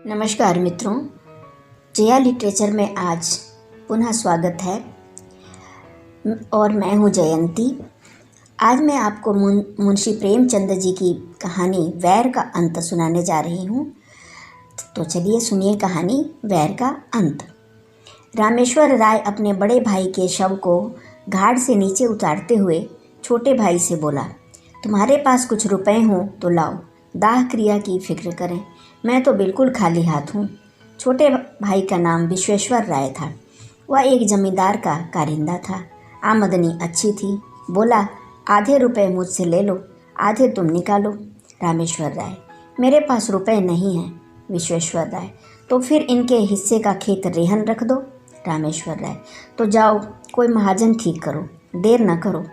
नमस्कार मित्रों, जया लिटरेचर में आज पुनः स्वागत है और मैं हूँ जयंती। आज मैं आपको मुंशी प्रेमचंद जी की कहानी वैर का अंत सुनाने जा रही हूँ। तो चलिए सुनिए कहानी वैर का अंत। रामेश्वर राय अपने बड़े भाई के शव को घाट से नीचे उतारते हुए छोटे भाई से बोला, तुम्हारे पास कुछ रुपए हों तो लाओ, दाह क्रिया की फिक्र करें, मैं तो बिल्कुल खाली हाथ हूँ। छोटे भाई का नाम विश्वेश्वर राय था। वह एक जमींदार का कारिंदा था। आमदनी अच्छी थी। बोला, आधे रुपए मुझसे ले लो, आधे तुम निकालो। रामेश्वर राय, मेरे पास रुपए नहीं हैं। विश्वेश्वर राय, तो फिर इनके हिस्से का खेत रेहन रख दो। रामेश्वर राय, तो जाओ कोई महाजन ठीक करो, देर न करो।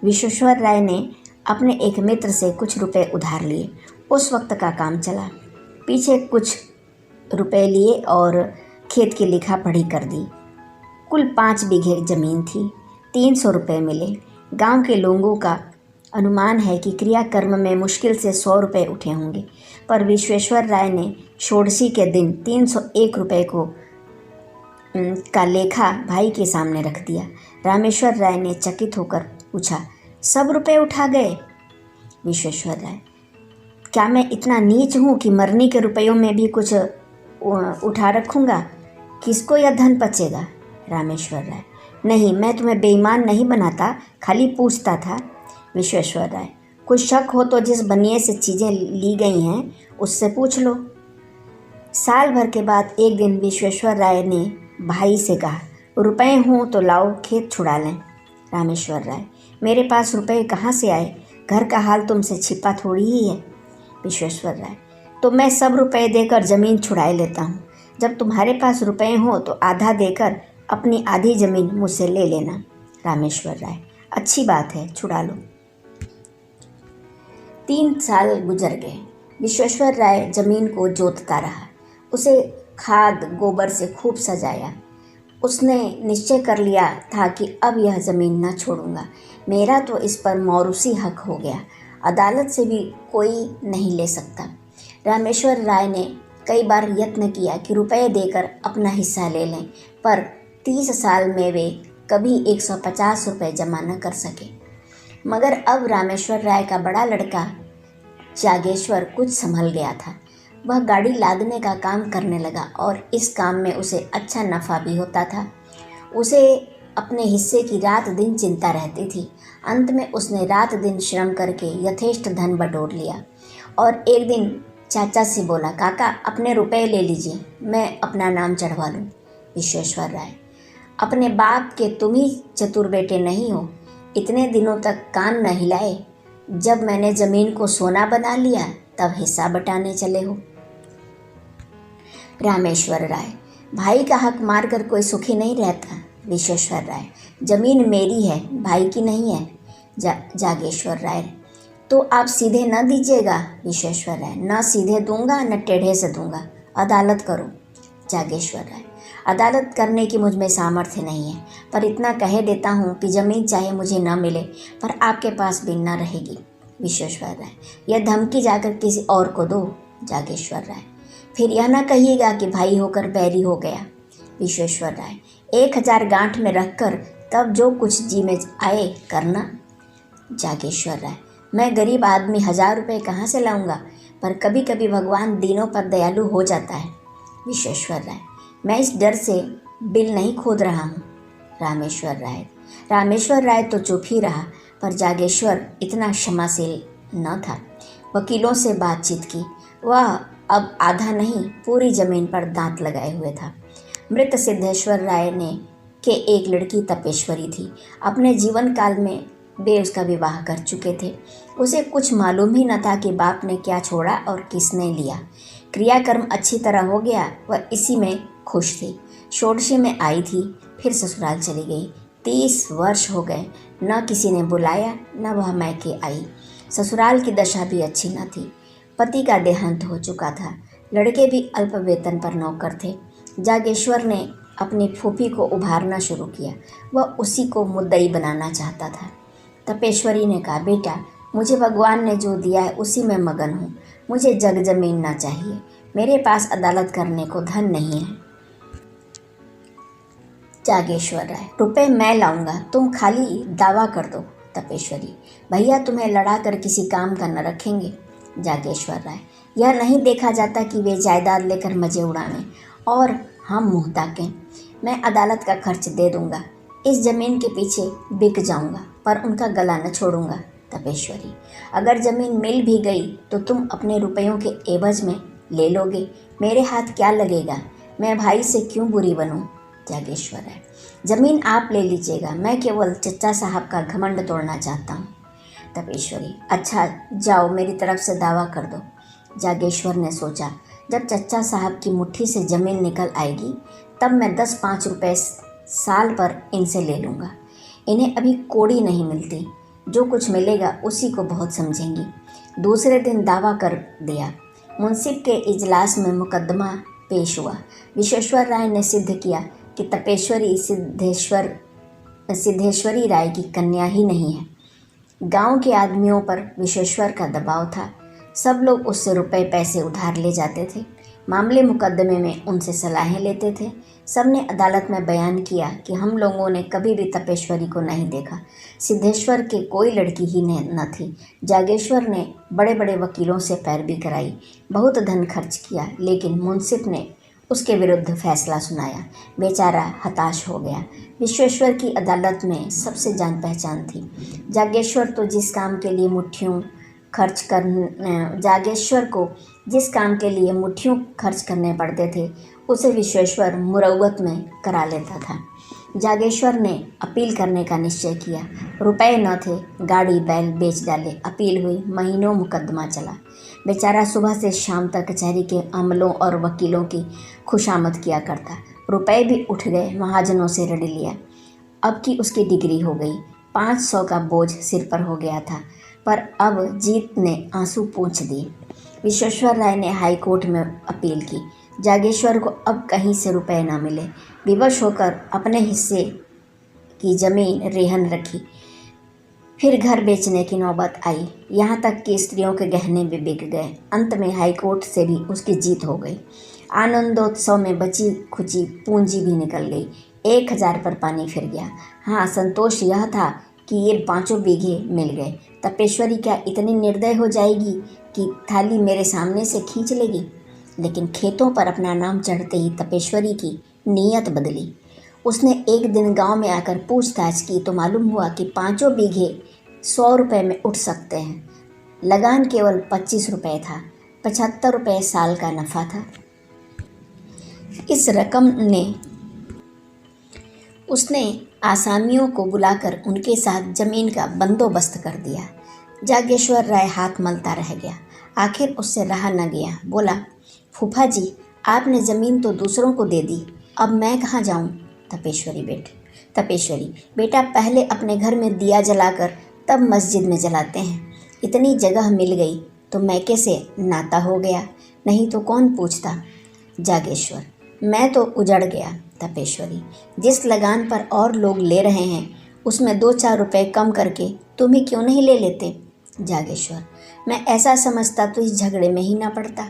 विश्वेश्वर राय ने अपने एक मित्र से कुछ रुपए उधार लिए। उस वक्त का काम चला। पीछे कुछ रुपए लिए और खेत की लिखा पढ़ी कर दी। कुल 5 बीघे ज़मीन थी। 300 रुपये मिले। गांव के लोगों का अनुमान है कि क्रियाकर्म में मुश्किल से 100 रुपये उठे होंगे, पर विश्वेश्वर राय ने षोडशी के दिन 301 रुपये का लेखा भाई के सामने रख दिया। रामेश्वर राय ने चकित होकर पूछा, सब रुपये उठा गए? विश्वेश्वर राय, क्या मैं इतना नीच हूँ कि मरने के रुपयों में भी कुछ उठा रखूँगा? किसको यह धन पचेगा? रामेश्वर राय, नहीं, मैं तुम्हें बेईमान नहीं बनाता, खाली पूछता था। विश्वेश्वर राय, कुछ शक हो तो जिस बनिए से चीज़ें ली गई हैं उससे पूछ लो। साल भर के बाद एक दिन विश्वेश्वर राय ने भाई से कहा, रुपए हों तो लाओ, खेत छुड़ा लें। रामेश्वर राय, मेरे पास रुपए कहाँ से आए? घर का हाल तुमसे छिपा थोड़ी ही है। विश्वेश्वर राय, तो मैं सब रुपए देकर ज़मीन छुड़ाए लेता हूँ। जब तुम्हारे पास रुपए हो तो आधा देकर अपनी आधी ज़मीन मुझसे ले लेना। रामेश्वर राय, अच्छी बात है, छुड़ा लो। 3 साल गुजर गए। विश्वेश्वर राय ज़मीन को जोतता रहा। उसे खाद गोबर से खूब सजाया। उसने निश्चय कर लिया था कि अब यह ज़मीन न छोड़ूंगा। मेरा तो इस पर मौरूसी हक हो गया, अदालत से भी कोई नहीं ले सकता। रामेश्वर राय ने कई बार यत्न किया कि रुपए देकर अपना हिस्सा ले लें, पर 30 साल में वे कभी 150 रुपये जमा न कर सके। मगर अब रामेश्वर राय का बड़ा लड़का जागेश्वर कुछ संभल गया था। वह गाड़ी लादने का काम करने लगा और इस काम में उसे अच्छा नफ़ा भी होता था। उसे अपने हिस्से की रात दिन चिंता रहती थी। अंत में उसने रात दिन श्रम करके यथेष्ट धन बटोर लिया और एक दिन चाचा से बोला, काका अपने रुपए ले लीजिए, मैं अपना नाम चढ़वा लूँ। विश्वेश्वर राय, अपने बाप के तुम ही चतुर बेटे नहीं हो? इतने दिनों तक कान न हिलाए, जब मैंने ज़मीन को सोना बना लिया तब हिस्सा बटाने चले हो। रामेश्वर राय, भाई का हक मारकर कोई सुखी नहीं रहता। विश्वेश्वर राय, ज़मीन मेरी है, भाई की नहीं है। जागेश्वर राय, तो आप सीधे न दीजिएगा? विश्वेश्वर राय, न सीधे दूंगा न टेढ़े से दूंगा, अदालत करो। जागेश्वर राय, अदालत करने की मुझ में सामर्थ्य नहीं है, पर इतना कह देता हूँ कि ज़मीन चाहे मुझे न मिले पर आपके पास भी न रहेगी। विश्वेश्वर राय, यह धमकी जाकर किसी और को दो। जागेश्वर राय, फिर यह न कहिएगा कि भाई होकर बैरी हो गया। विश्वेश्वर राय, 1000 गांठ में रखकर तब जो कुछ जी में आए करना। जागेश्वर राय, मैं गरीब आदमी 1000 रुपये कहाँ से लाऊंगा, पर कभी कभी भगवान दीनों पर दयालु हो जाता है। विश्वेश्वर राय, मैं इस डर से बिल नहीं खोद रहा हूँ। रामेश्वर राय तो चुप ही रहा, पर जागेश्वर इतना क्षमाशील न था। वकीलों से बातचीत की। वह अब आधा नहीं पूरी ज़मीन पर दांत लगाए हुए था। मृत सिद्धेश्वर राय ने के एक लड़की तपेश्वरी थी। अपने जीवन काल में वे उसका विवाह कर चुके थे। उसे कुछ मालूम ही न था कि बाप ने क्या छोड़ा और किसने लिया। क्रियाकर्म अच्छी तरह हो गया, वह इसी में खुश थी। षोडशी में आई थी, फिर ससुराल चली गई। 30 वर्ष हो गए, न किसी ने बुलाया न वह मैके आई। ससुराल की दशा भी अच्छी न थी। पति का देहांत हो चुका था। लड़के भी अल्प वेतन पर नौकर थे। जागेश्वर ने अपनी फूफी को उभारना शुरू किया। वह उसी को मुद्दई बनाना चाहता था। तपेश्वरी ने कहा, बेटा मुझे भगवान ने जो दिया है उसी में मगन हूँ, मुझे जग जमीन ना चाहिए। मेरे पास अदालत करने को धन नहीं है। जागेश्वर राय, रुपए मैं लाऊंगा, तुम खाली दावा कर दो। तपेश्वरी, भैया तुम्हें लड़ा कर किसी काम का न रखेंगे। जागेश्वर राय, यह नहीं देखा जाता कि वे जायदाद लेकर मजे उड़ावें और हम मुँह ताकें। मैं अदालत का खर्च दे दूंगा, इस जमीन के पीछे बिक जाऊंगा, पर उनका गला न छोड़ूंगा। तपेश्वरी, अगर जमीन मिल भी गई तो तुम अपने रुपयों के एवज में ले लोगे, मेरे हाथ क्या लगेगा, मैं भाई से क्यों बुरी बनूं। जागेश्वर है, जमीन आप ले लीजिएगा, मैं केवल चच्चा साहब का घमंड तोड़ना चाहता हूँ। तपेश्वरी, अच्छा जाओ, मेरी तरफ से दावा कर दो। जागेश्वर ने सोचा, जब चच्चा साहब की मुट्ठी से ज़मीन निकल आएगी तब मैं 10-5 रुपये साल पर इनसे ले लूँगा। इन्हें अभी कोड़ी नहीं मिलती, जो कुछ मिलेगा उसी को बहुत समझेंगी। दूसरे दिन दावा कर दिया। मुंसिफ के इजलास में मुकदमा पेश हुआ। विश्वेश्वर राय ने सिद्ध किया कि तपेश्वरी सिद्धेश्वरी राय की कन्या ही नहीं है। गांव के आदमियों पर विश्वेश्वर का दबाव था। सब लोग उससे रुपए पैसे उधार ले जाते थे, मामले मुकदमे में उनसे सलाहें लेते थे। सबने अदालत में बयान किया कि हम लोगों ने कभी भी तपेश्वरी को नहीं देखा। सिद्धेश्वर के कोई लड़की ही न थी। जागेश्वर ने बड़े बड़े वकीलों से पैरवी कराई, बहुत धन खर्च किया, लेकिन मुंसिफ ने उसके विरुद्ध फैसला सुनाया। बेचारा हताश हो गया। विश्वेश्वर की अदालत में सबसे जान पहचान थी। जागेश्वर को जिस काम के लिए मुट्ठियों खर्च करने पड़ते थे, उसे विश्वेश्वर मुरौवत में करा लेता था। जागेश्वर ने अपील करने का निश्चय किया। रुपए न थे, गाड़ी बैल बेच डाले। अपील हुई, महीनों मुकदमा चला। बेचारा सुबह से शाम तक कचहरी के अमलों और वकीलों की खुशामद किया करता। रुपए भी उठ गए, महाजनों से ऋण लिया। अब की उसकी डिग्री हो गई, 500 का बोझ सिर पर हो गया था, पर अब जीत ने आंसू पोंछ दिए। विश्वेश्वर राय ने हाई कोर्ट में अपील की। जागेश्वर को अब कहीं से रुपए ना मिले। विवश होकर अपने हिस्से की ज़मीन रेहन रखी। फिर घर बेचने की नौबत आई, यहाँ तक कि स्त्रियों के गहने भी बिक गए। अंत में हाई कोर्ट से भी उसकी जीत हो गई। आनंदोत्सव में बची खुची पूंजी भी निकल गई। 1000 पर पानी फिर गया। हाँ, संतोष यह था कि ये 5 बीघे मिल गए। तपेश्वरी क्या इतनी निर्दय हो जाएगी कि थाली मेरे सामने से खींच लेगी? लेकिन खेतों पर अपना नाम चढ़ते ही तपेश्वरी की नीयत बदली। उसने एक दिन गांव में आकर पूछताछ की तो मालूम हुआ कि 5 बीघे 100 रुपये में उठ सकते हैं। लगान केवल 25 रुपये था। 75 रुपये साल का नफ़ा था। इस रकम ने उसने आसामियों को बुलाकर उनके साथ ज़मीन का बंदोबस्त कर दिया। जागेश्वर राय हाथ मलता रह गया। आखिर उससे रहा न गया। बोला, फूफा जी, आपने ज़मीन तो दूसरों को दे दी, अब मैं कहाँ जाऊँ? तपेश्वरी, बेटा पहले अपने घर में दिया जलाकर तब मस्जिद में जलाते हैं। इतनी जगह मिल गई तो मैके से नाता हो गया, नहीं तो कौन पूछता। जागेश्वर, मैं तो उजड़ गया। तपेश्वरी, जिस लगान पर और लोग ले रहे हैं उसमें 2-4 रुपये कम करके तुम ही क्यों नहीं ले लेते? जागेश्वर, मैं ऐसा समझता तो इस झगड़े में ही ना पड़ता।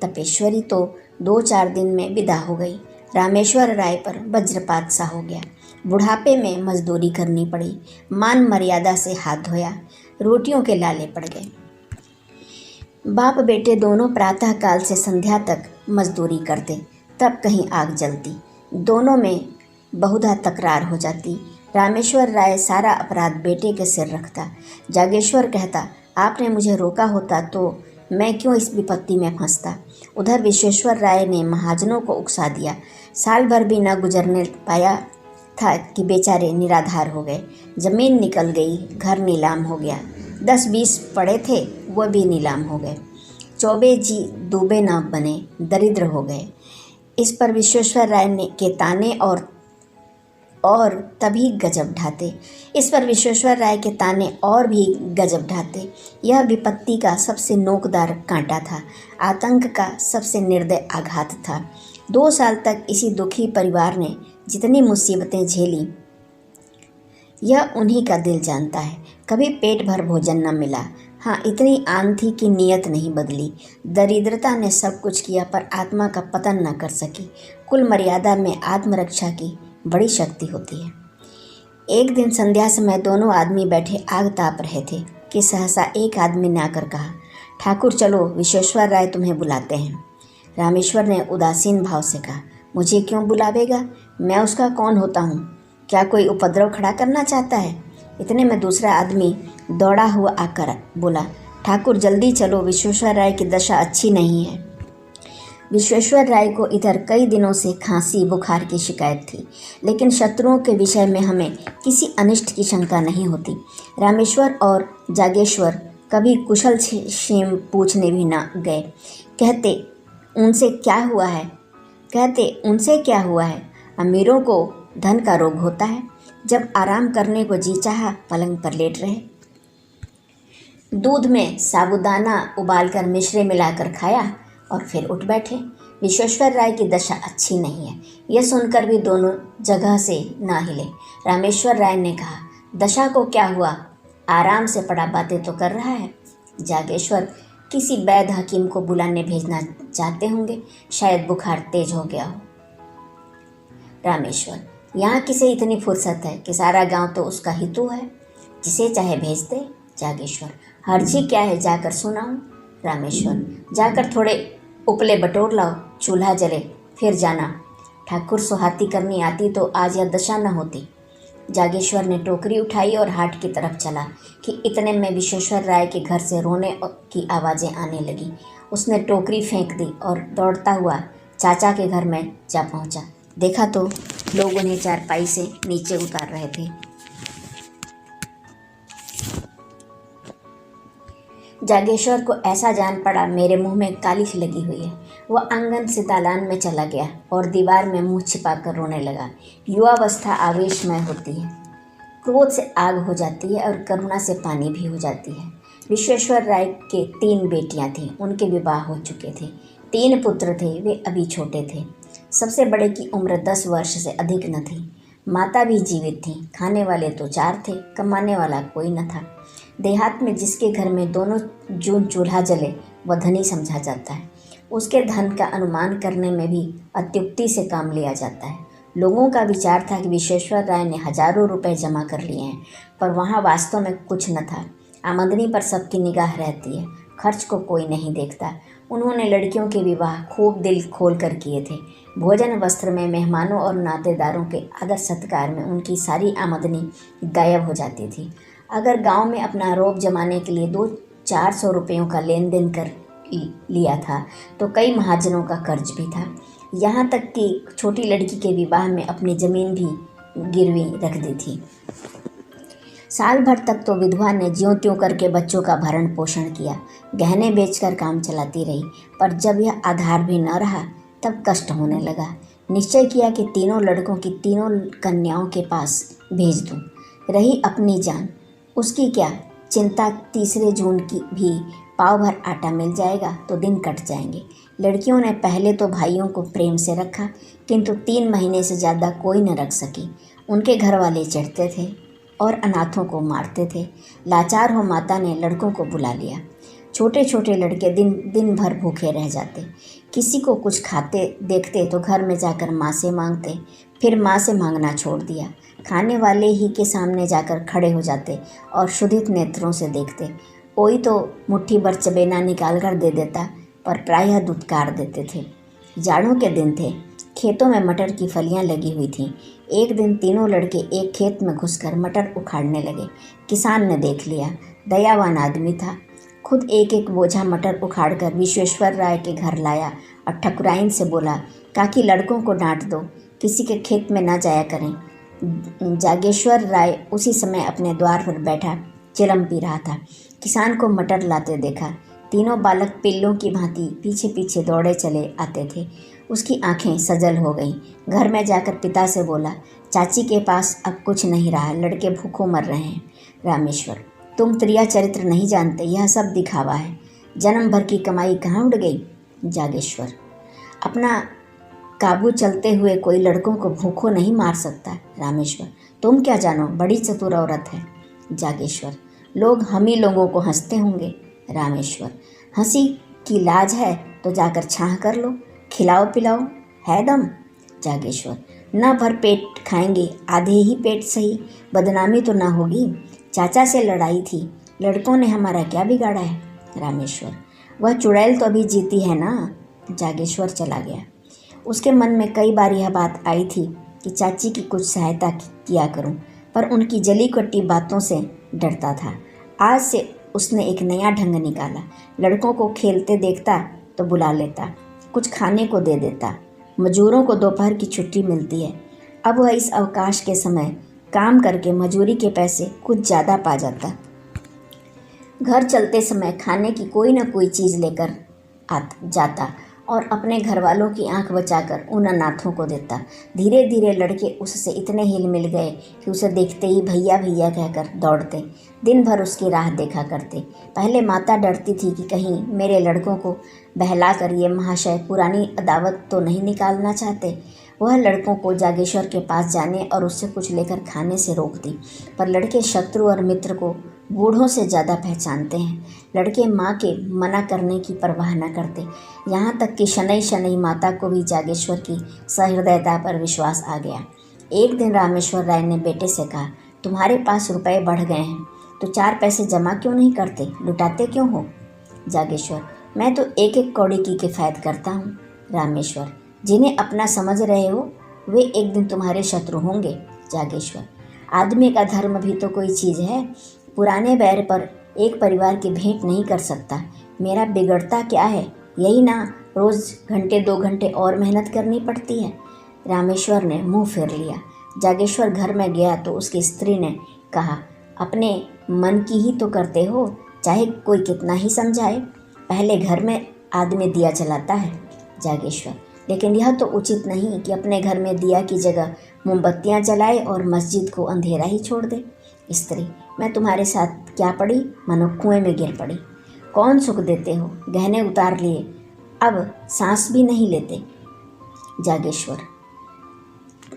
तपेश्वरी तो 2-4 दिन में विदा हो गई। रामेश्वर राय पर वज्रपात सा हो गया। बुढ़ापे में मजदूरी करनी पड़ी। मान मर्यादा से हाथ धोया, रोटियों के लाले पड़ गए। बाप बेटे दोनों प्रातः काल से संध्या तक मजदूरी करते, तब कहीं आग जलती। दोनों में बहुधा तकरार हो जाती। रामेश्वर राय सारा अपराध बेटे के सिर रखता। जागेश्वर कहता, आपने मुझे रोका होता तो मैं क्यों इस विपत्ति में फंसता। उधर विश्वेश्वर राय ने महाजनों को उकसा दिया। साल भर भी न गुजरने पाया था कि बेचारे निराधार हो गए। ज़मीन निकल गई, घर नीलाम हो गया। 10-20 पड़े थे, वह भी नीलाम हो गए। चौबे जी डूबे न बने, दरिद्र हो गए। इस पर विश्वेश्वर राय ने के ताने और तभी गजब ढाते। इस पर विश्वेश्वर राय के ताने और भी गजब ढाते। यह विपत्ति का सबसे नोकदार कांटा था, आतंक का सबसे निर्दय आघात था। 2 साल तक इसी दुखी परिवार ने जितनी मुसीबतें झेली, यह उन्हीं का दिल जानता है। कभी पेट भर भोजन न मिला। हाँ, इतनी आन थी कि नीयत नहीं बदली। दरिद्रता ने सब कुछ किया पर आत्मा का पतन न कर सकी। कुल मर्यादा में आत्मरक्षा की बड़ी शक्ति होती है। एक दिन संध्या समय दोनों आदमी बैठे आग ताप रहे थे कि सहसा एक आदमी ने आकर कहा, ठाकुर चलो, विश्वेश्वर राय तुम्हें बुलाते हैं। रामेश्वर ने उदासीन भाव से कहा, मुझे क्यों बुलावेगा? मैं उसका कौन होता हूँ? क्या कोई उपद्रव खड़ा करना चाहता है? इतने में दूसरा आदमी दौड़ा हुआ आकर बोला, ठाकुर जल्दी चलो, विश्वेश्वर राय की दशा अच्छी नहीं है। विश्वेश्वर राय को इधर कई दिनों से खांसी बुखार की शिकायत थी, लेकिन शत्रुओं के विषय में हमें किसी अनिष्ट की शंका नहीं होती। रामेश्वर और जागेश्वर कभी कुशल क्षेम पूछने भी न गए। कहते उनसे क्या हुआ है? अमीरों को धन का रोग होता है। जब आराम करने को जी चाहा, पलंग पर लेट रहे। दूध में साबूदाना उबालकर मिश्री मिलाकर खाया और फिर उठ बैठे। विश्वेश्वर राय की दशा अच्छी नहीं है। यह सुनकर भी दोनों जगह से ना हिले। रामेश्वर राय ने कहा, दशा को क्या हुआ? आराम से पड़ा, बातें तो कर रहा है। जागेश्वर किसी वैद्य हकीम को बुलाने भेजना चाहते होंगे, शायद बुखार तेज हो गया हो। रामेश्वर, यहाँ किसे इतनी फुर्सत है कि सारा गांव तो उसका हितू है, जिसे चाहे भेज दे। जागेश्वर, हर्जी क्या है, जाकर सुनाऊं? रामेश्वर, जाकर थोड़े उपले बटोर लाओ, चूल्हा जले, फिर जाना। ठाकुर सुहाती करनी आती तो आज यह दशा न होती। जागेश्वर ने टोकरी उठाई और हाट की तरफ चला कि इतने में विश्वेश्वर राय के घर से रोने की आवाज़ें आने लगी। उसने टोकरी फेंक दी और दौड़ता हुआ चाचा के घर में जा पहुंचा। देखा तो लोग उन्हें चारपाई से नीचे उतार रहे थे। जागेश्वर को ऐसा जान पड़ा, मेरे मुंह में कालिख लगी हुई है। वह आंगन से दालान में चला गया और दीवार में मुंह छिपाकर रोने लगा। युवावस्था आवेशमय होती है, क्रोध से आग हो जाती है और करुणा से पानी भी हो जाती है। विश्वेश्वर राय के 3 बेटियां थीं, उनके विवाह हो चुके थे। 3 पुत्र थे, वे अभी छोटे थे। सबसे बड़े की उम्र 10 वर्ष से अधिक न थी। माता भी जीवित थी। खाने वाले तो 4 थे, कमाने वाला कोई न था। देहात में जिसके घर में दोनों जून चूल्हा जले वह धनी समझा जाता है। उसके धन का अनुमान करने में भी अत्युक्ति से काम लिया जाता है। लोगों का विचार था कि विश्वेश्वर राय ने हजारों रुपए जमा कर लिए हैं, पर वहाँ वास्तव में कुछ न था। आमदनी पर सबकी निगाह रहती है, खर्च को कोई नहीं देखता। उन्होंने लड़कियों के विवाह खूब दिल खोल कर किए थे। भोजन वस्त्र में मेहमानों और नातेदारों के आदर सत्कार में उनकी सारी आमदनी गायब हो जाती थी। अगर गांव में अपना रोब जमाने के लिए 200-400 रुपयों का लेन देन कर लिया था तो कई महाजनों का कर्ज भी था। यहाँ तक कि छोटी लड़की के विवाह में अपनी ज़मीन भी गिरवी रख दी थी। साल भर तक तो विधवा ने ज्यों त्यों करके बच्चों का भरण पोषण किया, गहने बेचकर काम चलाती रही। पर जब यह आधार भी न रहा तब कष्ट होने लगा। निश्चय किया कि तीनों लड़कों की तीनों कन्याओं के पास भेज दूं। रही अपनी जान, उसकी क्या चिंता, तीसरे जून की भी पाव भर आटा मिल जाएगा तो दिन कट जाएंगे। लड़कियों ने पहले तो भाइयों को प्रेम से रखा, किंतु 3 महीने से ज़्यादा कोई न रख सकी। उनके घर वाले चिढ़ते थे और अनाथों को मारते थे। लाचार हो माता ने लड़कों को बुला लिया। छोटे छोटे लड़के दिन भर भूखे रह जाते। किसी को कुछ खाते देखते तो घर में जाकर माँ से मांगते, फिर माँ से मांगना छोड़ दिया। खाने वाले ही के सामने जाकर खड़े हो जाते और क्षुधित नेत्रों से देखते। कोई तो मुट्ठी भर चबेना निकाल कर दे देता, पर प्रायः दुत्कार देते थे। जाड़ों के दिन थे, खेतों में मटर की फलियां लगी हुई थीं। एक दिन तीनों लड़के एक खेत में घुसकर मटर उखाड़ने लगे। किसान ने देख लिया, दयावान आदमी था। खुद एक एक बोझा मटर उखाड़कर विश्वेश्वर राय के घर लाया और ठकुराइन से बोला, काकी लड़कों को डांट दो, किसी के खेत में ना जाया करें। जागेश्वर राय उसी समय अपने द्वार पर बैठा चिलम पी रहा था। किसान को मटर लाते देखा। तीनों बालक पिल्लों की भांति पीछे पीछे दौड़े चले आते थे। उसकी आंखें सजल हो गईं। घर में जाकर पिता से बोला, चाची के पास अब कुछ नहीं रहा, लड़के भूखों मर रहे हैं। रामेश्वर, तुम त्रिया चरित्र नहीं जानते, यह सब दिखावा है। जन्म भर की कमाई कहाँ उड़ गई? जागेश्वर, अपना काबू चलते हुए कोई लड़कों को भूखों नहीं मार सकता। रामेश्वर, तुम क्या जानो, बड़ी चतुर औरत है। जागेश्वर, लोग हम ही लोगों को हंसते होंगे। रामेश्वर, हंसी की लाज है तो जाकर छाह कर लो, खिलाओ पिलाओ है दम। जागेश्वर, न भर पेट खाएंगे, आधे ही पेट सही, बदनामी तो ना होगी। चाचा से लड़ाई थी, लड़कों ने हमारा क्या बिगाड़ा है। रामेश्वर, वह चुड़ैल तो अभी जीती है ना। जागेश्वर चला गया। उसके मन में कई बार यह बात आई थी कि चाची की कुछ सहायता किया करूं, पर उनकी जली कटी बातों से डरता था। आज से उसने एक नया ढंग निकाला। लड़कों को खेलते देखता तो बुला लेता, कुछ खाने को दे देता। मजूरों को दोपहर की छुट्टी मिलती है। अब वह इस अवकाश के समय काम करके मजूरी के पैसे कुछ ज़्यादा पा जाता। घर चलते समय खाने की कोई न कोई चीज़ लेकर जाता और अपने घर वालों की आंख बचाकर उन अनाथों को देता। धीरे धीरे लड़के उससे इतने हिल मिल गए कि उसे देखते ही भैया भैया कहकर दौड़ते, दिन भर उसकी राह देखा करते। पहले माता डरती थी कि कहीं मेरे लड़कों को बहला कर ये महाशय पुरानी अदावत तो नहीं निकालना चाहते। वह लड़कों को जागेश्वर के पास जाने और उससे कुछ लेकर खाने से रोकती, पर लड़के शत्रु और मित्र को बूढ़ों से ज़्यादा पहचानते हैं। लड़के माँ के मना करने की परवाह न करते, यहाँ तक कि शनैः शनैः माता को भी जागेश्वर की सहृदयता पर विश्वास आ गया। एक दिन रामेश्वर राय ने बेटे से कहा, तुम्हारे पास रुपए बढ़ गए हैं तो 4 पैसे जमा क्यों नहीं करते, लुटाते क्यों हो। जागेश्वर, मैं तो एक एक कौड़ी की किफ़ायत करता हूँ। रामेश्वर, जिन्हें अपना समझ रहे हो वे एक दिन तुम्हारे शत्रु होंगे। जागेश्वर, आदमी का धर्म भी तो कोई चीज़ है, पुराने बैर पर एक परिवार की भेंट नहीं कर सकता। मेरा बिगड़ता क्या है, यही ना रोज़ घंटे 2 घंटे और मेहनत करनी पड़ती है। रामेश्वर ने मुंह फेर लिया। जागेश्वर घर में गया तो उसकी स्त्री ने कहा, अपने मन की ही तो करते हो, चाहे कोई कितना ही समझाए। पहले घर में आदमी दिया जलाता है। जागेश्वर, लेकिन यह तो उचित नहीं कि अपने घर में दिया की जगह मोमबत्तियाँ जलाए और मस्जिद को अंधेरा ही छोड़ दे। स्त्री, मैं तुम्हारे साथ क्या पड़ी, मानो कुएं में गिर पड़ी। कौन सुख देते हो, गहने उतार लिए, अब सांस भी नहीं लेते। जागेश्वर,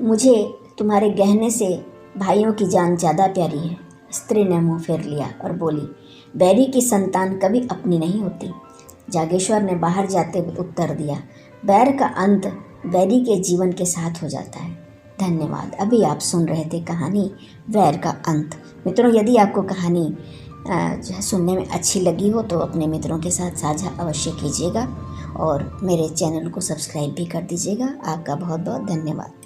मुझे तुम्हारे गहने से भाइयों की जान ज़्यादा प्यारी है। स्त्री ने मुंह फेर लिया और बोली, बैरी की संतान कभी अपनी नहीं होती। जागेश्वर ने बाहर जाते हुए उत्तर दिया, बैर का अंत बैरी के जीवन के साथ हो जाता है। धन्यवाद। अभी आप सुन रहे थे कहानी बैर का अंत। मित्रों, यदि आपको कहानी जो है सुनने में अच्छी लगी हो तो अपने मित्रों के साथ साझा अवश्य कीजिएगा और मेरे चैनल को सब्सक्राइब भी कर दीजिएगा। आपका बहुत बहुत धन्यवाद।